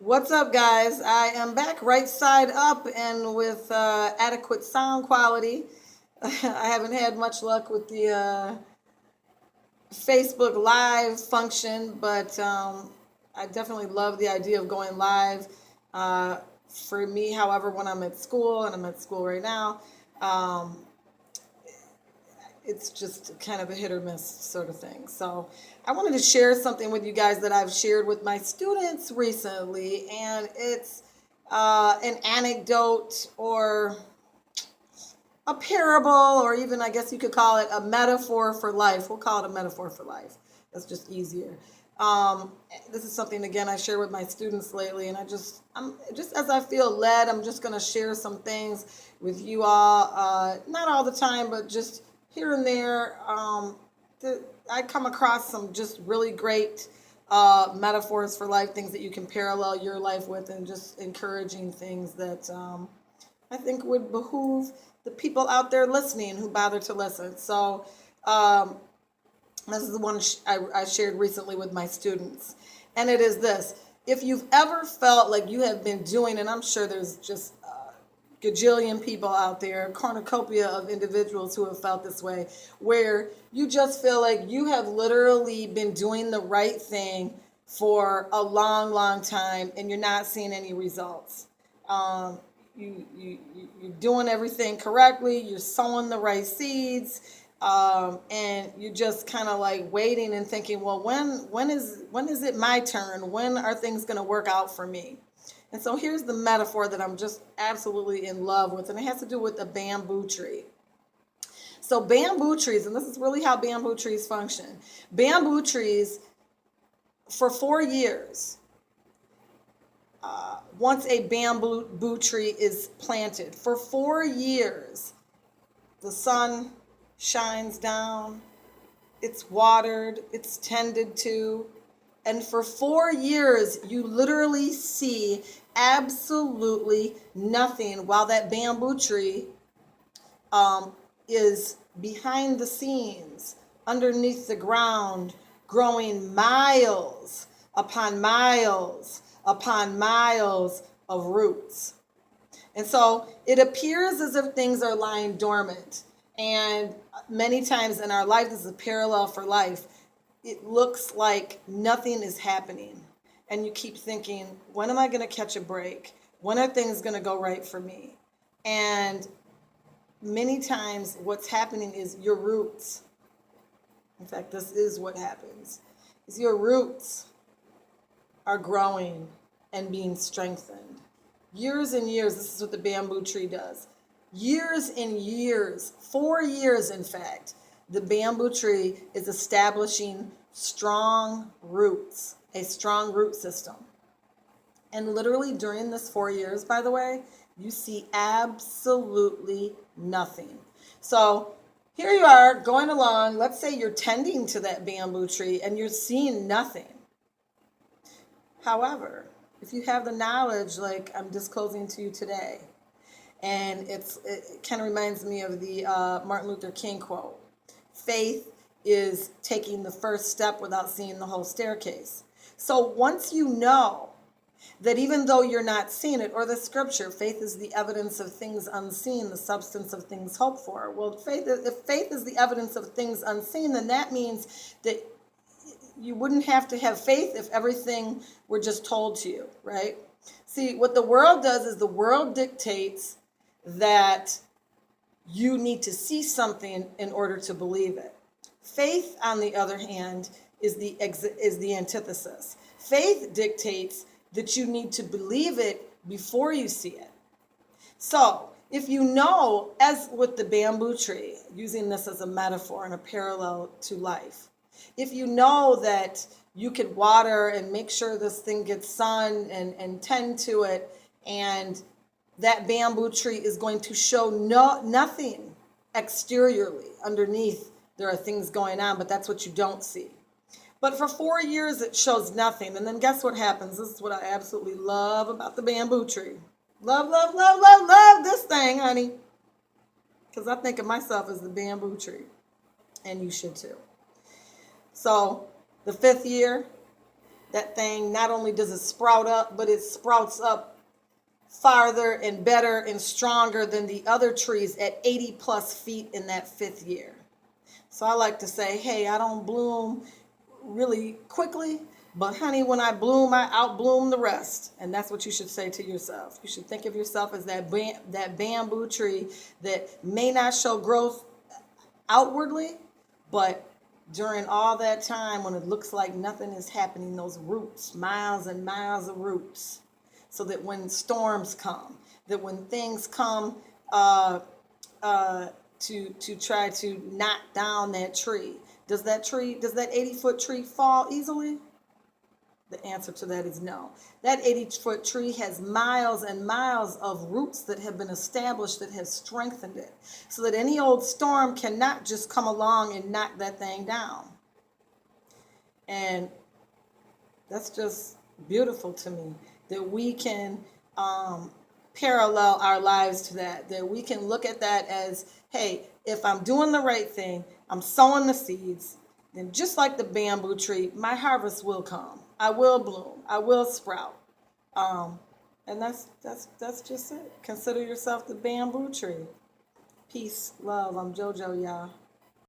What's up, guys? I am back right side up and with adequate sound quality. I haven't had much luck with the Facebook Live function, but I definitely love the idea of going live. Uh, for me, however, when I'm at school, and I'm at school right now, um, it's just kind of a hit or miss sort of thing. So I wanted to share something with you guys that I've shared with my students recently, and it's an anecdote or a parable, or even I guess you could call it a metaphor for life. We'll call it a metaphor for life. That's just easier. Um, this is something again I share with my students lately, and I'm just as I feel led. I'm just going to share some things with you all. Not all the time, but just here and there. I come across some just really great metaphors for life, things that you can parallel your life with, and just encouraging things that I think would behoove the people out there listening who bother to listen. So, um, this is the one I shared recently with my students. And it is this: if you've ever felt like you have been doing, and I'm sure there's just gajillion people out there, a cornucopia of individuals who have felt this way, where you just feel like you have literally been doing the right thing for a long, long time and you're not seeing any results. Um, you're doing everything correctly, you're sowing the right seeds, and you're just kind of like waiting and thinking, well, when is it my turn? When are things going to work out for me? And so here's the metaphor that I'm just absolutely in love with, and it has to do with a bamboo tree. So bamboo trees, and this is really how bamboo trees function. Bamboo trees, for 4 years, once a bamboo tree is planted, for 4 years, the sun shines down, it's watered, it's tended to, and for 4 years, you literally see absolutely nothing while that bamboo tree is behind the scenes, underneath the ground, growing miles upon miles upon miles of roots. And so it appears as if things are lying dormant. And many times in our life, this is a parallel for life. It looks like nothing is happening. And you keep thinking, when am I going to catch a break? When are things going to go right for me? And many times what's happening is your roots. In fact, this is what happens. Is your roots are growing and being strengthened. Years and years, this is what the bamboo tree does. Years and years, 4 years in fact, the bamboo tree is establishing strong roots, a strong root system. And literally during this 4 years, by the way, you see absolutely nothing. So here you are going along. Let's say you're tending to that bamboo tree and you're seeing nothing. However, if you have the knowledge like I'm disclosing to you today, and it kind of reminds me of the Martin Luther King quote, faith is taking the first step without seeing the whole staircase. So once you know that even though you're not seeing it, or the scripture, faith is the evidence of things unseen, the substance of things hoped for. Well, if faith is the evidence of things unseen, then that means that you wouldn't have to have faith if everything were just told to you, right? See, what the world does is the world dictates that you need to see something in order to believe it. Faith, on the other hand, is the antithesis. Faith dictates that you need to believe it before you see it. So, if you know, as with the bamboo tree, using this as a metaphor and a parallel to life, if you know that you could water and make sure this thing gets sun and tend to it, and that bamboo tree is going to show nothing exteriorly. Underneath, there are things going on, but that's what you don't see. But for 4 years, it shows nothing. And then guess what happens? This is what I absolutely love about the bamboo tree. Love, love, love, love, love this thing, honey. Because I think of myself as the bamboo tree. And you should too. So the 5th year, That thing, not only does it sprout up, but it sprouts up farther and better and stronger than the other trees at 80 plus feet in that 5th year. So I like to say, hey, I don't bloom really quickly, but honey, when I bloom, I outbloom the rest. And that's what you should say to yourself. You should think of yourself as that bamboo tree that may not show growth outwardly, but during all that time when it looks like nothing is happening, those roots, miles and miles of roots, so that when storms come, that when things come uh, to try to knock down that tree, does that 80-foot tree fall easily? The answer to that is no. That 80-foot tree has miles and miles of roots that have been established, that have strengthened it, so that any old storm cannot just come along and knock that thing down. And that's just beautiful to me, that we can parallel our lives to that we can look at that as, hey, if I'm doing the right thing, I'm sowing the seeds, then just like the bamboo tree, my harvest will come. I will bloom. I will sprout. And that's just it. Consider yourself the bamboo tree. Peace, love. I'm JoJo, y'all.